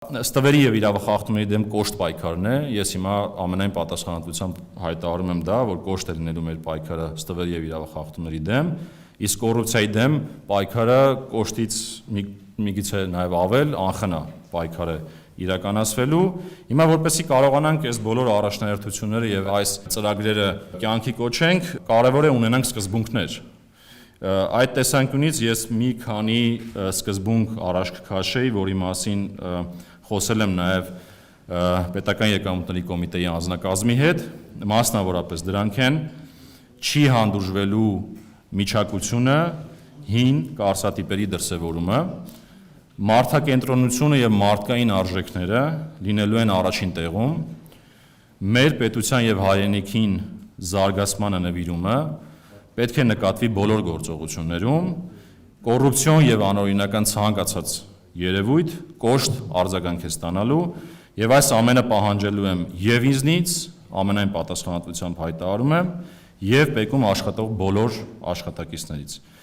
Ստվերի եւ իրավախախտումների դեմ կոշտ պայքարն է, ես հիմա ամենայն պատասխանատվությամբ հայտարարում եմ դա, որ կոշտ է լինելու մեր պայքարը ստվերի եւ իրավախախտումների դեմ, իսկ կոռուպցիայի դեմ պայքարը կոշտից միգուցե նաեւ ավել անխնա պայքար է իրականացվելու։ Հիմա որպեսզի կարողանանք այս բոլոր առաջնահերթությունները եւ այս ծրագրերը կյանքի կոչենք, կարեւոր է ունենանք սկզբունքներ։ Այդ տեսանկյունից ես մի քանի սկզբունք առաջ կքաշեի, որի մասին խոսել եմ նաև Պետական եկամուտների կոմիտեի անձնակազմի հետ, մասնավորապես դրանք են չի հանդուրժվելու միջակությունը, հին կարծրատիպերի դրսևորումը, մարդակենտրոնությունը եւ մարդկային արժեքները լինելու են առաջին տեղում, մեր պետության եւ հայրենիքին զարգացմանը նվիրումը պետք է նկատվի բոլոր գործողություններում, կոռուպցիոն եւ անօրինական ցանկացած երևույթ կոշտ արձագանք է ստանալու եւ այս ամենը պահանջելու եմ եւ ինձնից, ամենայն պատասխանատվությամբ հայտարարում եմ, եւ ՊԵԿ-ում աշխատող բոլոր աշխատակիցներից։